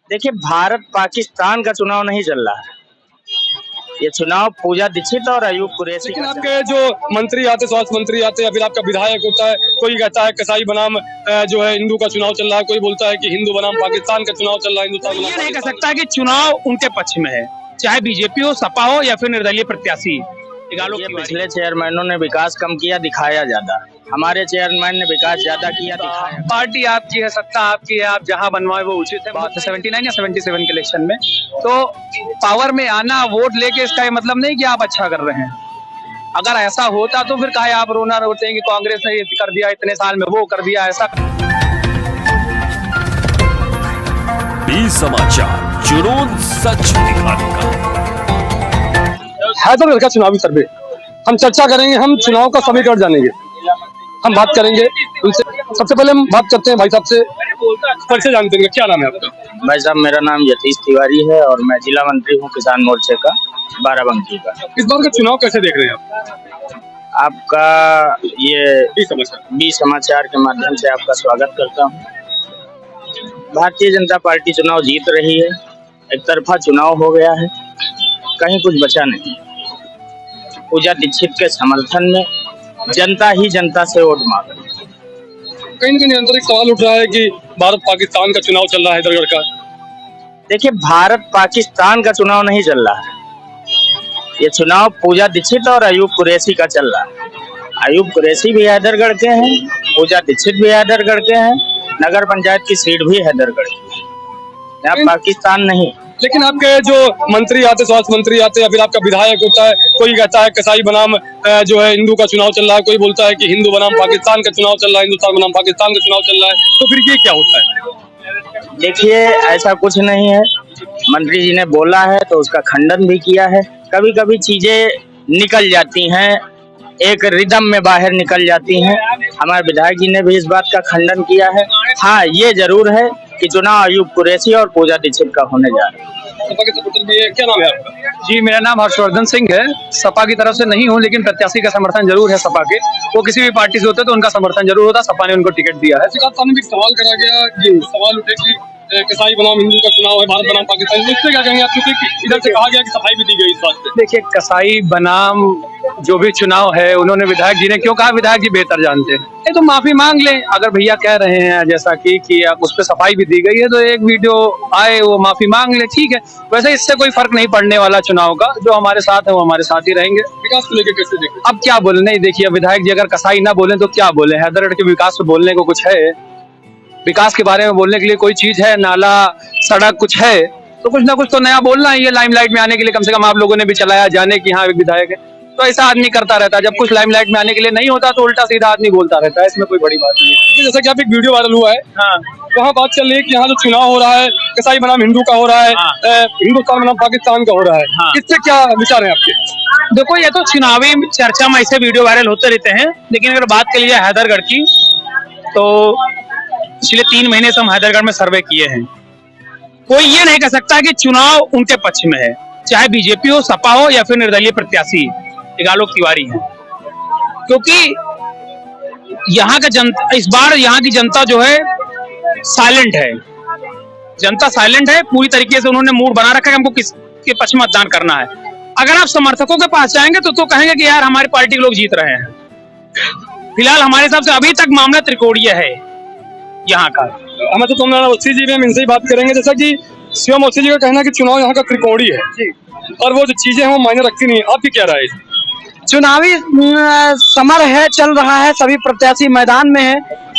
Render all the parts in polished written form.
देखिए, भारत पाकिस्तान का चुनाव नहीं चल रहा है। ये चुनाव पूजा दीक्षित और अयूब कुरैशी लेकिन का चल आपके जो मंत्री आते, स्वास्थ्य मंत्री आते या फिर आपका विधायक होता है, कोई कहता है कसाई बनाम जो है हिंदू का चुनाव चल रहा है, कोई बोलता है कि हिंदू बनाम पाकिस्तान का चुनाव चल रहा है। हिंदुस्तान ये नहीं कह सकता कि चुनाव उनके पक्ष में है, चाहे बीजेपी हो, सपा हो या फिर निर्दलीय प्रत्याशी। ये पिछले चेयरमैनों ने विकास कम किया, दिखाया ज्यादा। हमारे चेयरमैन ने विकास ज्यादा किया, दिखाया। पार्टी आपकी है, सत्ता आपकी है, आप जहां बनवाए वो उचित है। बात है 79 या 77 के इलेक्शन में, तो पावर में आना, वोट लेके, इसका ये मतलब नहीं कि आप अच्छा कर रहे हैं। अगर ऐसा होता तो फिर काहे आप रोना रोते हैं कि कांग्रेस ने ये कर दिया, इतने साल में वो कर दिया, ऐसा। बी समाचार, जुनून सच दिखाने का। हैदरगढ़ का चुनावी सर्वे हम चर्चा करेंगे, हम चुनाव का समीकरण जानेंगे, हम बात करेंगे उनसे। सबसे पहले हम बात करते हैं भाई साहब से, परिचय जानते हैं, क्या नाम है आपका? भाई साहब, मेरा नाम यतीश तिवारी है और मैं जिला मंत्री हूँ किसान मोर्चे का, बाराबंकी का। इस बार का चुनाव कैसे देख रहे हैं आप? आपका ये बी समाचार के माध्यम से आपका स्वागत करता हूँ। भारतीय जनता पार्टी चुनाव जीत रही है, एक तरफा चुनाव हो गया है, कहीं कुछ बचा नहीं। पूजा दीक्षित के समर्थन में जनता ही जनता से वोट मांग रही है। कहीं न कहीं अंदर एक सवाल उठ रहा है कि भारत पाकिस्तान का चुनाव चल रहा है हैदरगढ़ का। देखिए, भारत पाकिस्तान का चुनाव नहीं चल रहा है। ये चुनाव पूजा दीक्षित और अयूब कुरैशी का चल रहा है। अयूब कुरैशी भी हैदरगढ़ के हैं, पूजा दीक्षित भी हैदरगढ़ के हैं, नगर पंचायत की सीट भी हैदरगढ़ की है, यहाँ पाकिस्तान नहीं। लेकिन आपके जो मंत्री आते, स्वास्थ्य मंत्री आते या फिर आपका विधायक होता है, कोई कहता है कसाई बनाम जो है हिंदू का चुनाव चल रहा है, कोई बोलता है कि हिंदू बनाम पाकिस्तान का चुनाव चल रहा है, हिंदुस्तान बनाम पाकिस्तान का चुनाव चल रहा है, तो फिर ये क्या होता है? देखिए, ऐसा कुछ नहीं है। मंत्री जी ने बोला है तो उसका खंडन भी किया है। कभी कभी चीजें निकल जाती हैं, एक रिदम में बाहर निकल जाती हैं। हमारे विधायक जी ने भी इस बात का खंडन किया है। हाँ, ये जरूर है कि चुनाव अयूब कुरैशी और पूजा दीक्षित का होने जा रहा है। सपा के सपोर्टर भी है, क्या नाम है आपका? जी, मेरा नाम हर्षवर्धन सिंह है। सपा की तरफ से नहीं हूँ, लेकिन प्रत्याशी का समर्थन जरूर है सपा के। वो किसी भी पार्टी से होते तो उनका समर्थन जरूर होता, सपा ने उनको टिकट दिया है। सामने भी सवाल करा गया, ये सवाल उठे कि कसाई बनाम हिंदू का चुनाव है, भारत बनाम पाकिस्तान, इससे क्या कहेंगे आप? क्योंकि इधर से कहा गया कि सफाई भी दी गई इस बात पे। देखिए, कसाई बनाम जो भी चुनाव है, उन्होंने विधायक जी ने क्यों कहा, विधायक जी बेहतर जानते हैं। ये तो माफी मांग लें, अगर भैया कह रहे हैं जैसा कि उस पर सफाई भी दी गई है, तो एक वीडियो आए, वो माफी मांग ले, ठीक है। वैसे इससे कोई फर्क नहीं पड़ने वाला चुनाव का। जो हमारे साथ है वो हमारे साथ ही रहेंगे। विकास को लेकर कैसे देखें? अब क्या बोले, नहीं देखिए, विधायक जी अगर कसाई ना बोले तो क्या बोले? हैदरगढ़ के विकास पे बोलने को कुछ है? विकास के बारे में बोलने के लिए कोई चीज है? नाला, सड़क कुछ है तो कुछ ना कुछ तो नया बोलना ही है। लाइमलाइट में आने के लिए कम से कम आप लोगों ने भी चलाया, जाने की हाँ एक विधायक है, तो ऐसा आदमी करता रहता है। जब कुछ लाइमलाइट में आने के लिए नहीं होता तो उल्टा सीधा आदमी बोलता रहता है, इसमें कोई बड़ी बात नहीं है। जैसा कि आप एक वीडियो वायरल हुआ है, हाँ, वहाँ बात चल रही है कि यहाँ जो चुनाव हो रहा है, कसाई बनाम हिंदू का हो रहा है, हिंदुस्तान बनाम पाकिस्तान का हो रहा है, हाँ। इससे क्या विचार है आपके? देखो, ये तो चुनावी चर्चा में ऐसे वीडियो वायरल होते रहते हैं, लेकिन अगर बात कर लीजिए हैदरगढ़ की, तो पिछले 3 महीने से हम हैदरगढ़ में सर्वे किए हैं। कोई ये नहीं कह सकता कि चुनाव उनके पक्ष में है, चाहे बीजेपी हो, सपा हो या फिर निर्दलीय प्रत्याशी आलोक तिवारी है। क्योंकि यहाँ का जनता, इस बार यहाँ की जनता जो है साइलेंट है। जनता साइलेंट है, पूरी तरीके से उन्होंने मूड बना रखा है कि हमको किसके पक्ष में मतदान करना है। अगर आप समर्थकों के पास जाएंगे तो कहेंगे कि यार हमारी पार्टी के लोग जीत रहे हैं। फिलहाल हमारे हिसाब से अभी तक मामला त्रिकोणीय है यहाँ का। हमें तो तुमने ओसी जी भी, हम इनसे ही बात करेंगे। जैसा कि शिवम ओसी जी का कहना है कि चुनाव यहाँ का त्रिकोणीय है और वो जो चीजें हैं वो मायने रखती नहीं है। आपकी क्या राय है? चुनावी समर है, चल रहा है, सभी प्रत्याशी मैदान में है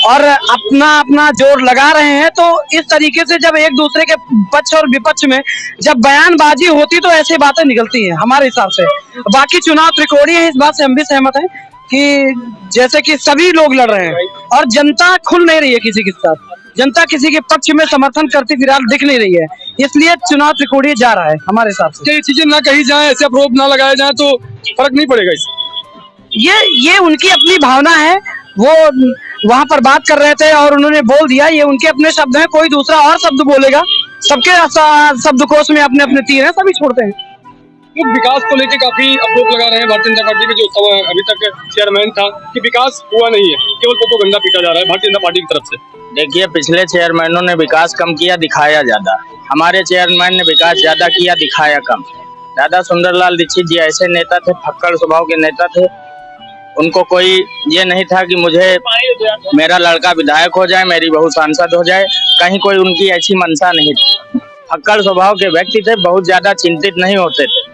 और अपना अपना जोर लगा रहे हैं। तो इस तरीके से जब एक दूसरे के पक्ष और विपक्ष में जब बयानबाजी होती तो ऐसी बातें निकलती हैं हमारे हिसाब से। बाकी चुनाव त्रिकोणीय है, इस बात से हम भी सहमत हैं कि जैसे कि सभी लोग लड़ रहे हैं और जनता खुल नहीं रही है किसी के साथ। जनता किसी के पक्ष में समर्थन करती फिलहाल दिख नहीं रही है, इसलिए चुनाव त्रिकोणीय जा रहा है हमारे हिसाब से। ये चीजें ना कही जाए, ऐसे आरोप ना लगाए जाए तो फर्क नहीं पड़ेगा इससे। ये उनकी अपनी भावना है, वो वहां पर बात कर रहे थे और उन्होंने बोल दिया, ये उनके अपने शब्द हैं। कोई दूसरा और शब्द बोलेगा, सबके शब्दकोश में अपने अपने तीर हैं, सभी छोड़ते हैं। लोग विकास को लेकर काफी आरोप लगा रहे हैं भारतीय जनता पार्टी के जो अभी तक चेयरमैन था कि विकास हुआ नहीं है, केवल प्रोपेगेंडा पीटा जा रहा है भारतीय जनता पार्टी की तरफ से। देखिए, पिछले चेयरमैनों ने विकास कम किया, दिखाया ज्यादा। हमारे चेयरमैन ने विकास ज्यादा किया, दिखाया कम। दादा सुंदरलाल दीक्षित जी ऐसे नेता थे, फक्कड़ स्वभाव के नेता थे। उनको कोई ये नहीं था कि मुझे मेरा लड़का विधायक हो जाए, मेरी बहू सांसद हो जाए, कहीं कोई उनकी ऐसी मंशा नहीं थी। फक्कड़ स्वभाव के व्यक्ति थे, बहुत ज्यादा चिंतित नहीं होते थे।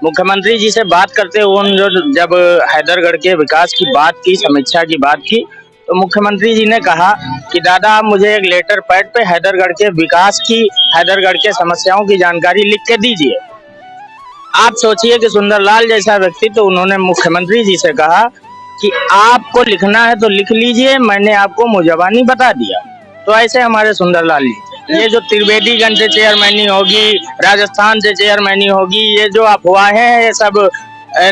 मुख्यमंत्री जी से बात करते हुए जब हैदरगढ़ के विकास की बात की, समीक्षा की बात की, तो मुख्यमंत्री जी ने कहा कि दादा आप मुझे एक लेटर पैड पे हैदरगढ़ के विकास की, हैदरगढ़ के समस्याओं की जानकारी लिख के दीजिए। आप सोचिए कि सुंदरलाल जैसा व्यक्ति, तो उन्होंने मुख्यमंत्री जी से कहा कि आपको लिखना है तो लिख लीजिए, मैंने आपको मुजबानी बता दिया। तो ऐसे हमारे सुंदरलाल जी, ये जो त्रिवेदीगंज से चेयरमैनी होगी, राजस्थान से चेयरमैनी होगी, ये जो अफवाहें हैं ये सब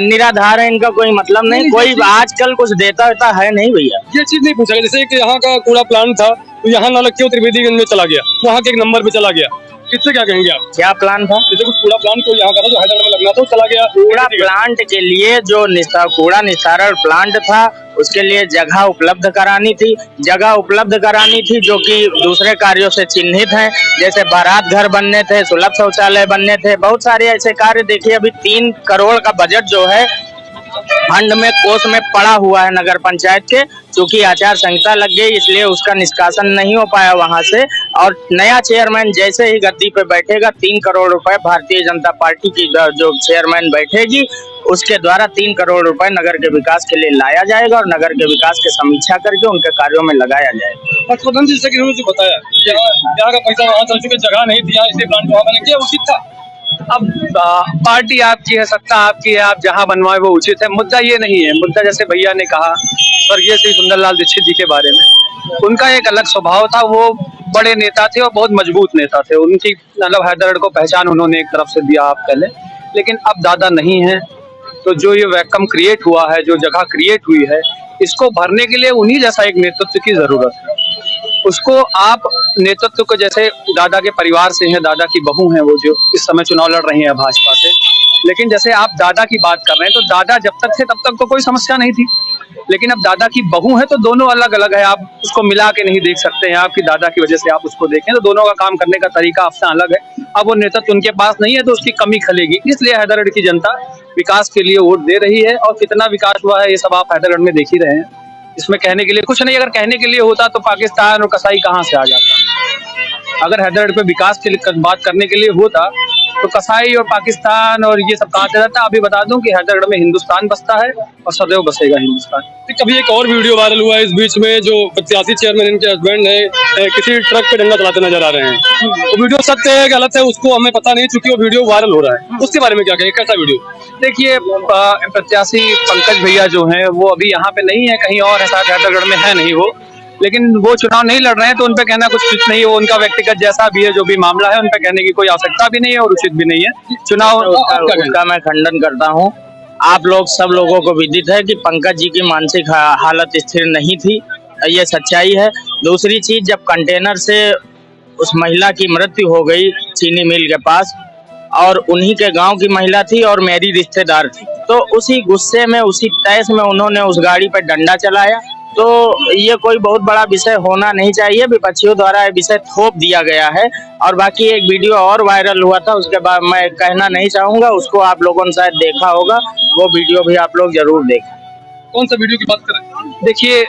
निराधार है, इनका कोई मतलब नहीं। कोई आजकल कुछ देता होता है नहीं भैया। ये चीज नहीं पूछा, जैसे कि यहाँ का कूड़ा प्लांट था तो यहाँ न लग के त्रिवेदीगंज में चला गया, वहाँ के एक नंबर पे चला गया, इससे क्या कहेंगे आप? क्या प्लान था? जैसे कुछ कूड़ा प्लांट को यहाँ का था जो हैदराबाद में लगना था, चला गया। कूड़ा प्लांट के लिए जो कूड़ा निस्तारण प्लांट था उसके लिए जगह उपलब्ध करानी थी, जो कि दूसरे कार्यों से चिन्हित हैं, जैसे बारात घर बनने थे, सुलभ शौचालय बनने थे, बहुत सारे ऐसे कार्य। देखिए अभी 3 करोड़ का बजट जो है फंड में, कोष में पड़ा हुआ है नगर पंचायत के, चूंकि आचार संहिता लग गई इसलिए उसका निष्कासन नहीं हो पाया वहां से। और नया चेयरमैन जैसे ही गद्दी पे बैठेगा 3 करोड़ रुपए भारतीय जनता पार्टी की जो चेयरमैन बैठेगी उसके द्वारा 3 करोड़ रुपए नगर के विकास के लिए लाया जाएगा और नगर के विकास की समीक्षा करके उनके कार्यों में लगाया जाएगा। हर्षवर्धन जी से मुझे बताया यहाँ का पैसा वहाँ चल चुके, जगह नहीं थी, इसलिए प्लांट वहाँ बने, क्या उचित था? अब पार्टी आपकी है, सत्ता आपकी है, आप जहां बनवाए वो उचित है। मुद्दा ये नहीं है। मुद्दा जैसे भैया ने कहा स्वर्गीय श्री सुंदरलाल दीक्षित जी के बारे में, उनका एक अलग स्वभाव था। वो बड़े नेता थे और बहुत मजबूत नेता थे। उनकी मतलब हैदरगढ़ को पहचान उन्होंने एक तरफ से दिया आप पहले, लेकिन अब दादा नहीं है। तो जो ये वैक्यूम क्रिएट हुआ है, जो जगह क्रिएट हुई है, इसको भरने के लिए उन्हीं जैसा एक नेतृत्व की जरूरत है। उसको आप नेतृत्व को, जैसे दादा के परिवार से हैं, दादा की बहू हैं वो जो इस समय चुनाव लड़ रही हैं भाजपा से, लेकिन जैसे आप दादा की बात कर रहे हैं तो दादा जब तक थे तब तक तो कोई समस्या नहीं थी, लेकिन अब दादा की बहू है तो दोनों अलग अलग है। आप उसको मिला के नहीं देख सकते हैं। आपकी दादा की वजह से आप उसको देखें तो दोनों का काम करने का तरीका आपसे अलग है। अब वो नेतृत्व उनके पास नहीं है तो उसकी कमी खलेगी, इसलिए हैदरगढ़ की जनता विकास के लिए वोट दे रही है। और कितना विकास हुआ है ये सब आप हैदरगढ़ में देख ही रहे हैं। इसमें कहने के लिए कुछ नहीं। अगर कहने के लिए होता तो पाकिस्तान और कसाई कहाँ से आ जाता? अगर हैदरगढ़ पे विकास के लिए बात करने के लिए होता तो कसाई और पाकिस्तान और ये सब कहाँ से जाता? अभी बता दूं कि हैदरगढ़ में हिंदुस्तान बसता है और सदैव बसेगा हिंदुस्तान। कभी एक और वीडियो वायरल हुआ है इस बीच में, जो प्रत्याशी चेयरमैन इनके हस्बैंड है किसी ट्रक पे डंडा चलाते नजर आ रहे हैं। वो वीडियो सत्य है गलत है उसको हमें पता नहीं, चूंकि वो वीडियो वायरल हो रहा है। उसके बारे में क्या कहें, कैसा वीडियो? देखिए, प्रत्याशी पंकज भैया जो हैं वो अभी यहाँ पे नहीं है, कहीं और है, शायद हैदरगढ़ में है नहीं वो, लेकिन वो चुनाव नहीं लड़ रहे हैं तो उनपे कहना कुछ नहीं है। वो उनका व्यक्तिगत जैसा भी है, जो भी मामला है, उनपे कहने की कोई आवश्यकता भी नहीं है और उचित भी नहीं है। चुनाव उसका मैं खंडन करता हूँ। आप लोग सब लोगों को विदित है कि पंकज जी की मानसिक हालत स्थिर नहीं थी, ये सच्चाई है। दूसरी चीज, जब कंटेनर से उस महिला की मृत्यु हो गई चीनी मिल के पास, और उन्हीं के गांव की महिला थी और मेरी रिश्तेदार थी, तो उसी गुस्से में, उसी तैस में उन्होंने उस गाड़ी पर डंडा चलाया। तो ये कोई बहुत बड़ा विषय होना नहीं चाहिए, विपक्षियों द्वारा ये विषय थोप दिया गया है। और बाकी एक वीडियो और वायरल हुआ था, उसके बाद मैं कहना नहीं चाहूंगा, उसको आप लोगों ने शायद देखा होगा, वो वीडियो भी आप लोग जरूर देखें। कौन सा वीडियो की बात करें? देखिए,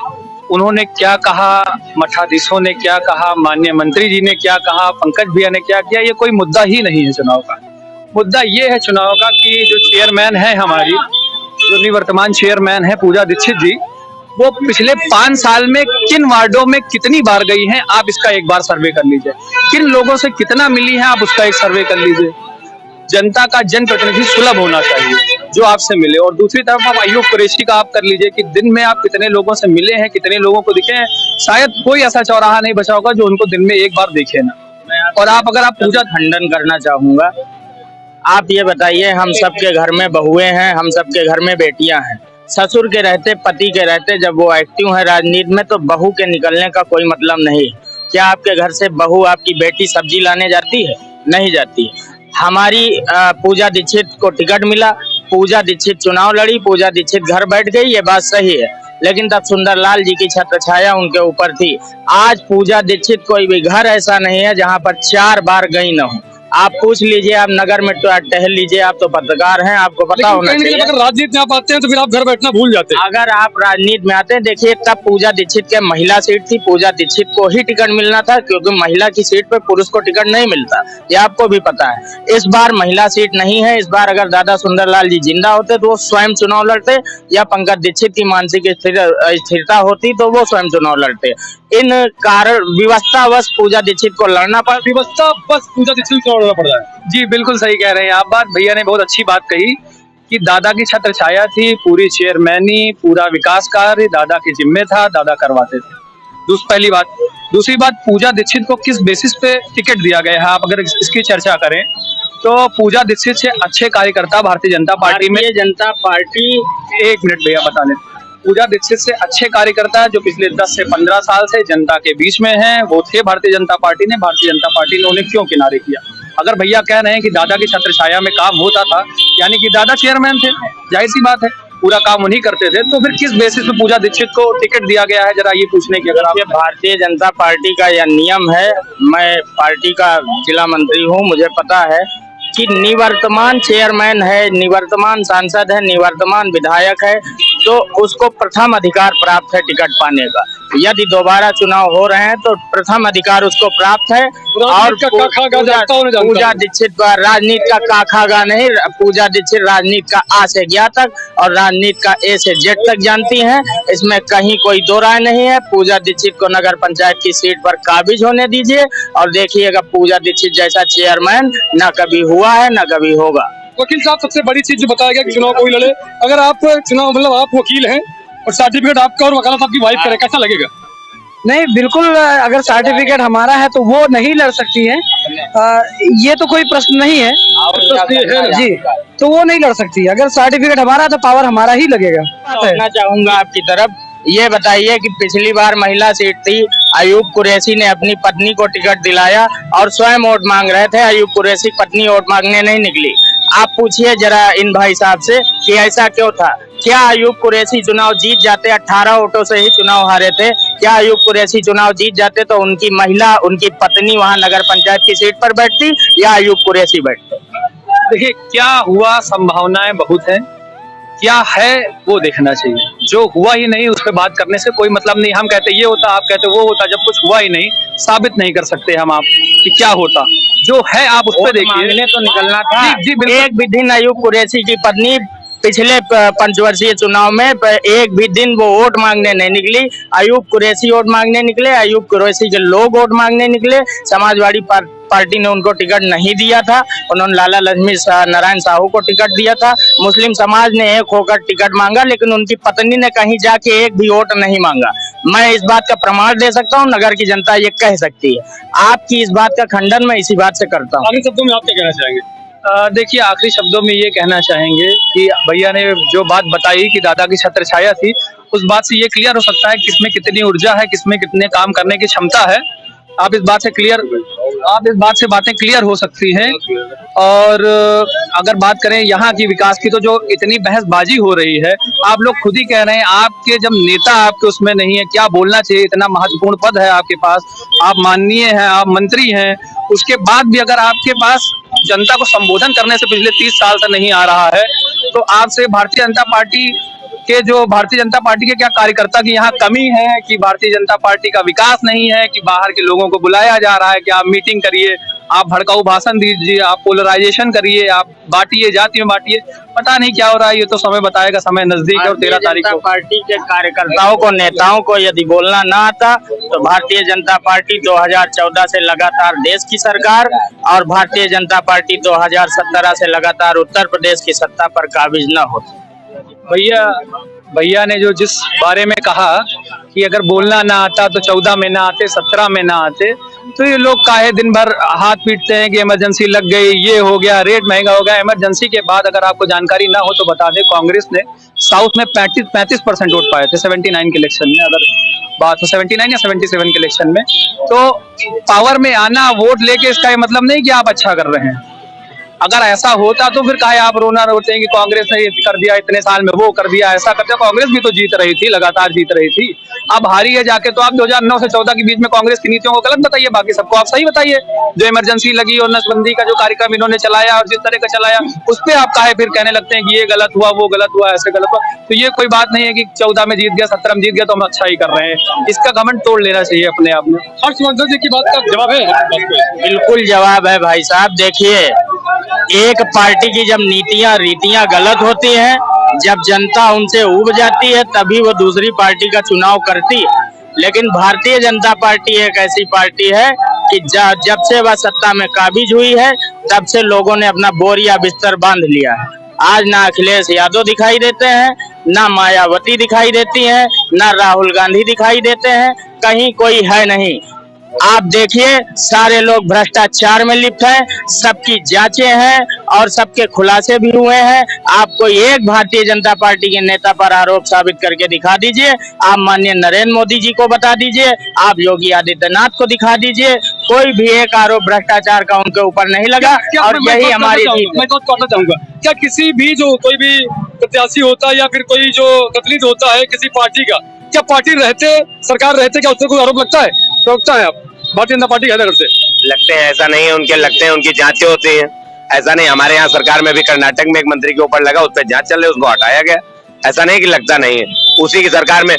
उन्होंने क्या कहा, मठाधीशों ने क्या कहा, माननीय मंत्री जी ने क्या कहा, पंकज भैया ने क्या किया, ये कोई मुद्दा ही नहीं है चुनाव का। मुद्दा ये है चुनाव का कि जो चेयरमैन है हमारी, जो निवर्तमान चेयरमैन है पूजा दीक्षित जी, वो पिछले 5 साल में किन वार्डों में कितनी बार गई हैं, आप इसका एक बार सर्वे कर लीजिए। किन लोगों से कितना मिली है, आप उसका एक सर्वे कर लीजिए। जनता का जनप्रतिनिधि सुलभ होना चाहिए जो आपसे मिले। और दूसरी तरफ आप अय्यूब कुरैशी का आप कर लीजिए कि दिन में आप कितने लोगों से मिले हैं, कितने लोगों को दिखे हैं। शायद कोई ऐसा चौराहा नहीं बचा होगा जो उनको दिन में एक बार देखे ना। और आप अगर आप पूजा खंडन करना चाहूंगा, आप ये बताइए, हम सबके घर में बहुएं हैं, हम सबके घर में बेटियां हैं। ससुर के रहते, पति के रहते जब वो एक्टिव है राजनीति में, तो बहू के निकलने का कोई मतलब नहीं। क्या आपके घर से बहू, आपकी बेटी सब्जी लाने जाती है? नहीं जाती। हमारी पूजा दीक्षित को टिकट मिला, पूजा दीक्षित चुनाव लड़ी, पूजा दीक्षित घर बैठ गई, ये बात सही है, लेकिन तब सुंदरलाल जी की छत्र छाया उनके ऊपर थी। आज पूजा दीक्षित कोई भी घर ऐसा नहीं है जहां पर 4 बार गई न हो। आप पूछ लीजिए, आप नगर में टहल लीजिए, आप तो पत्रकार हैं, आपको पता होना चाहिए। अगर राजनीति में आप आते हैं तो फिर आप घर बैठना भूल जाते हैं। अगर आप राजनीति में आते हैं, देखिए तब पूजा दीक्षित के महिला सीट थी, पूजा दीक्षित को ही टिकट मिलना था, क्योंकि महिला की सीट पे पुरुष को टिकट नहीं मिलता, ये आपको भी पता है। इस बार महिला सीट नहीं है, इस बार अगर दादा सुंदरलाल जी जिंदा होते तो वो स्वयं चुनाव लड़ते, या पंकज दीक्षित की मानसिक स्थिरता होती तो वो स्वयं चुनाव लड़ते। इन कारण विवस्थावश पूजा दीक्षित को लड़ना पड़ा, व्यवस्था बस पूजा दीक्षित को लड़ना पड़ रहा है। जी बिल्कुल सही कह रहे हैं आप। बात भैया ने बहुत अच्छी बात कही कि दादा की छत्र छाया थी, पूरी चेयरमैनी, पूरा विकास कार्य दादा के जिम्मे था, दादा करवाते थे। पहली बात। दूसरी बात, पूजा दीक्षित को किस बेसिस पे टिकट दिया गया है, आप अगर इसकी चर्चा करें तो पूजा दीक्षित से अच्छे कार्यकर्ता भारतीय जनता पार्टी में, जनता पार्टी, 1 मिनट भैया बता दें, पूजा दीक्षित से अच्छे कार्यकर्ता जो पिछले 10 से 15 साल से जनता के बीच में हैं, वो थे भारतीय जनता पार्टी ने। भारतीय जनता पार्टी ने उन्हें क्यों किनारे किया? अगर भैया कह रहे हैं कि दादा की छत्र छाया में काम होता था, यानी कि दादा चेयरमैन थे, जाहिर सी बात है पूरा काम उन्हीं करते थे, तो फिर किस बेसिस पे पूजा दीक्षित को टिकट दिया गया है, जरा ये पूछने की अगर आप। भारतीय जनता पार्टी का यह नियम है, मैं पार्टी का जिला मंत्री हूँ, मुझे पता है कि निवर्तमान चेयरमैन है, निवर्तमान सांसद है, निवर्तमान विधायक है, तो उसको प्रथम अधिकार प्राप्त है टिकट पाने का। यदि दोबारा चुनाव हो रहे हैं तो प्रथम अधिकार उसको प्राप्त है। और पूजा दीक्षित का राजनीति का काखागा नहीं, पूजा दीक्षित राजनीति का आ से ज्ञा तक और राजनीति का ए से जेड तक जानती हैं, इसमें कहीं कोई दो राय नहीं है। पूजा दीक्षित को नगर पंचायत की सीट पर काबिज होने दीजिए और देखिएगा पूजा दीक्षित जैसा चेयरमैन न कभी हुआ है न कभी होगा। वकील साहब, सबसे बड़ी चीज जो बताया गया कि चुनाव कोई लड़े, अगर आप चुनाव मतलब आप वकील हैं और सर्टिफिकेट आपका और वकालत आपकी वाइफ करे, कैसा लगेगा? नहीं, बिल्कुल, अगर सर्टिफिकेट हमारा है तो वो नहीं लड़ सकती है, ये तो कोई प्रश्न नहीं है जी, तो वो नहीं लड़ सकती। अगर सर्टिफिकेट हमारा है तो पावर हमारा ही लगेगा। कहना चाहूंगा आपकी तरफ, ये बताइए कि पिछली बार महिला सीट थी, अयूब कुरैशी ने अपनी पत्नी को टिकट दिलाया और स्वयं वोट मांग रहे थे, अयूब कुरैशी पत्नी वोट मांगने नहीं निकली। आप पूछिए जरा इन भाई साहब से कि ऐसा क्यों था? क्या अयूब कुरैशी चुनाव जीत जाते? 18 वोटों से ही चुनाव हारे थे। क्या अयूब कुरैशी चुनाव जीत जाते तो उनकी महिला, उनकी पत्नी वहां नगर पंचायत की सीट पर बैठती या अयूब कुरैशी बैठते? देखिए, क्या हुआ, संभावनाएं बहुत हैं, क्या है वो देखना चाहिए। जो हुआ ही नहीं उस पर बात करने से कोई मतलब नहीं। हम कहते ये होता, आप कहते वो होता, जब कुछ हुआ ही नहीं, साबित नहीं कर सकते हम आप कि क्या होता। जो है आप उस पर देखिए, तो निकलना था। जी, एक भी दिन अयूब कुरैशी की पत्नी पिछले पंचवर्षीय चुनाव में एक भी दिन वो वोट मांगने नहीं निकली। अयूब कुरैशी वोट मांगने निकले, अयूब कुरैशी के लोग वोट मांगने निकले। समाजवादी पार्टी ने उनको टिकट नहीं दिया था, उन्होंने लाला लक्ष्मी नारायण साहू को टिकट दिया था। मुस्लिम समाज ने एक होकर टिकट मांगा, लेकिन उनकी पत्नी ने कहीं जाके एक भी वोट नहीं मांगा। मैं इस बात का प्रमाण दे सकता हूँ, नगर की जनता ये कह सकती है। आपकी इस बात का खंडन मैं इसी बात से करता हूँ। आखिरी शब्दों में आप क्या कहना चाहेंगे? देखिए, आखिरी शब्दों में ये कहना चाहेंगे कि भैया ने जो बात बताई कि दादा की छत्र छाया थी, उस बात से ये क्लियर हो सकता है किसमें कितनी ऊर्जा है, किसमें कितने काम करने की क्षमता है। आप इस बात से बातें क्लियर हो सकती हैं। और अगर बात करें यहाँ की विकास की, तो जो इतनी बहसबाजी हो रही है, आप लोग खुद ही कह रहे हैं, आपके जब नेता आपके उसमें नहीं है, क्या बोलना चाहिए? इतना महत्वपूर्ण पद है आपके पास, आप माननीय हैं, आप मंत्री हैं, उसके बाद भी अगर आपके पास जनता को संबोधन करने से पिछले 30 साल से नहीं आ रहा है, तो आपसे भारतीय जनता पार्टी के क्या कार्यकर्ता की यहाँ कमी है, कि भारतीय जनता पार्टी का विकास नहीं है, कि बाहर के लोगों को बुलाया जा रहा है कि आप मीटिंग करिए, आप भड़काऊ भाषण दीजिए, आप पोलराइजेशन करिए, आप बांटिए, जाति में बांटिए। पता नहीं क्या हो रहा है, ये तो समय बताएगा, समय नजदीक है। और 13 तारीख को पार्टी के कार्यकर्ताओं को, नेताओं को यदि बोलना ना आता तो भारतीय जनता पार्टी 2014 से लगातार देश की सरकार और भारतीय जनता पार्टी 2017 से लगातार उत्तर प्रदेश की सत्ता पर काबिज न होती। भैया ने जो जिस बारे में कहा कि अगर बोलना ना आता तो 14 में ना आते, 17 में ना आते, तो ये लोग काहे दिन भर हाथ पीटते हैं कि इमरजेंसी लग गई, ये हो गया, रेट महंगा हो गया। इमरजेंसी के बाद अगर आपको जानकारी ना हो तो बता दें, कांग्रेस ने साउथ में 35% वोट पाए थे 79 के इलेक्शन में, अगर बात हो 79 या 77 के इलेक्शन में। तो पावर में आना, वोट लेके, इसका ये मतलब नहीं कि आप अच्छा कर रहे हैं। अगर ऐसा होता तो फिर काहे आप रोना रोते हैं कि कांग्रेस ने ये कर दिया, इतने साल में वो कर दिया, ऐसा कर दिया। कांग्रेस भी तो जीत रही थी, लगातार जीत रही थी। अब हारी है जाके तो आप 2009 से 14 के बीच में कांग्रेस की नीतियों को गलत बताइए, बाकी सबको आप सही बताइए। जो इमरजेंसी लगी और नसबंदी का जो कार्यक्रम इन्होंने चलाया और जिस तरह का चलाया, उस पर आप काहे फिर कहने लगते हैं कि ये गलत हुआ, वो गलत हुआ, ऐसे गलत हुआ। तो ये कोई बात नहीं है कि 14 में जीत गया, 17 में जीत गया तो हम अच्छा ही कर रहे हैं। इसका घमंड तोड़ लेना चाहिए अपने आप में। हर्षवर्धन जी की बात का जवाब है? बिल्कुल जवाब है भाई साहब। देखिए, एक पार्टी की जब नीतियां रीतियां गलत होती हैं, जब जनता उनसे ऊब जाती है, तभी वो दूसरी पार्टी का चुनाव करती है। लेकिन भारतीय जनता पार्टी एक ऐसी पार्टी है कि जब से वह सत्ता में काबिज हुई है, तब से लोगों ने अपना बोरिया बिस्तर बांध लिया है। आज ना अखिलेश यादव दिखाई देते हैं, ना मायावती दिखाई देती हैं, ना राहुल गांधी दिखाई देते हैं, कहीं कोई है नहीं। आप देखिए, सारे लोग भ्रष्टाचार में लिप्त हैं, सबकी जांचें हैं और सबके खुलासे भी हुए हैं। आप कोई एक भारतीय जनता पार्टी के नेता पर आरोप साबित करके दिखा दीजिए। आप माननीय नरेंद्र मोदी जी को बता दीजिए, आप योगी आदित्यनाथ को दिखा दीजिए, कोई भी एक आरोप भ्रष्टाचार का उनके ऊपर नहीं लगा। और यही हमारी जीत। मैं कहना चाहूंगा, क्या किसी भी जो कोई भी प्रत्याशी होता है या फिर कोई जो प्रतिनिधि होता है किसी पार्टी का, क्या पार्टी रहते सरकार रहते क्या उससे कोई आरोप लगता है? रोकता है आप भारतीय जनता पार्टी हैदरगढ़ से? लगते हैं, ऐसा नहीं है उनके लगते हैं, उनकी जांचें होती हैं। ऐसा नहीं, हमारे यहाँ सरकार में भी कर्नाटक में एक मंत्री के ऊपर लगा, उस पर जांच चल रही है, उसको हटाया गया। ऐसा नहीं कि लगता नहीं है। उसी की सरकार में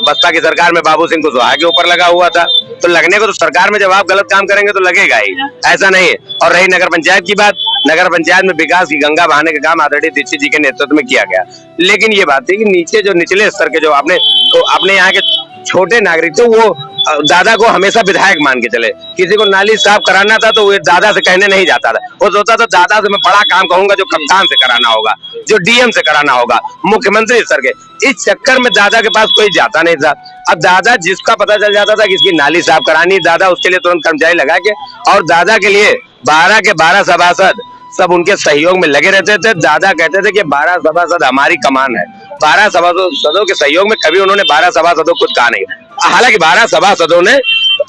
बसपा की सरकार में बाबू सिंह कुशवाहा के ऊपर लगा हुआ था, तो लगने को तो सरकार में जब आप गलत काम करेंगे तो लगेगा ही, ऐसा नहीं है। और रही नगर पंचायत की बात, नगर पंचायत में विकास की गंगा बहाने का काम आदरणीय दीक्षित जी के नेतृत्व में किया गया। लेकिन ये बात है कि नीचे जो निचले स्तर के जो अपने यहाँ के छोटे नागरिक थे, वो दादा को हमेशा विधायक मान के चले। किसी को नाली साफ कराना था तो वो दादा से कहने नहीं जाता था, वो सोचता था दादा से मैं बड़ा काम कहूंगा जो कप्तान से कराना होगा, जो डीएम से कराना होगा, मुख्यमंत्री स्तर के। इस चक्कर में दादा के पास कोई जाता नहीं था। अब दादा जिसका पता चल जाता था कि इसकी नाली साफ करानी, दादा उसके लिए तुरंत कर्मचारी लगा के, और दादा के लिए 12 के 12 सभासद सब उनके सहयोग में लगे रहते थे। दादा कहते थे कि 12 सभासद हमारी कमान है। 12 सभासदों के सहयोग में कभी उन्होंने 12 सभासदों कुछ कहा नहीं। हालांकि 12 सभासदों ने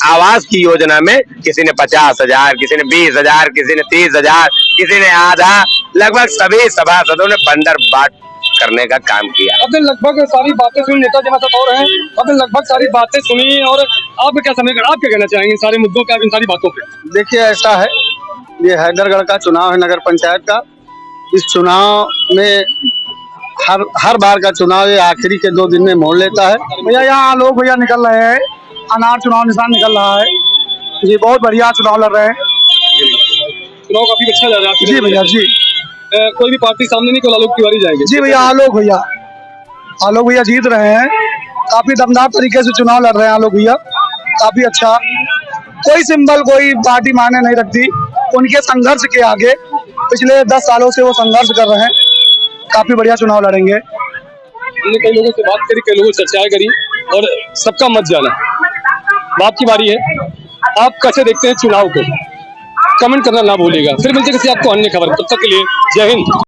आवास की योजना में किसी ने 50,000, किसी ने 20,000, किसी ने 30,000, किसी ने आधा, लगभग सभी सभासदों ने बंदर बाट करने का काम किया। आपने लगभग सारी बातें सुनी, नेता जनाब और हैं, आपने लगभग सारी बातें सुनी, और आप क्या समझ, आप क्या कहना चाहेंगे सारे मुद्दों पे, इन सारी बातों पे? देखिए, ऐसा है, ये हैदरगढ़ का चुनाव है, नगर पंचायत का। इस चुनाव में हर बार का चुनाव ये आखिरी के 2 दिन में मोड़ लेता है। भैया यहाँ लोग भैया निकल रहे हैं, अनार चुनाव निशान निकल रहा है जी, बहुत बढ़िया चुनाव लड़ रहे हैं। चुनाव काफी अच्छा लग रहा है जी भैया जी। कोई भी पार्टी सामने नहीं, कोई आलोक तिवारी जाएंगे? जी भैया, आलोक भैया जीत रहे हैं, काफी दमदार तरीके से चुनाव लड़ रहे हैं आलोक भैया, काफी अच्छा। कोई सिंबल, कोई पार्टी मायने नहीं रखती, उनके संघर्ष के आगे पिछले 10 सालों से वो संघर्ष कर रहे हैं, काफी बढ़िया चुनाव लड़ेंगे। हमने कई लोगों से बात करी, कई लोगों से चर्चाएं करी, और सबका मत जाना। बात की बारी है, आप कैसे देखते हैं चुनाव को? कमेंट करना ना भूलिएगा। फिर मिलते किसी आपको अन्य खबर, तब तक के लिए जय हिंद।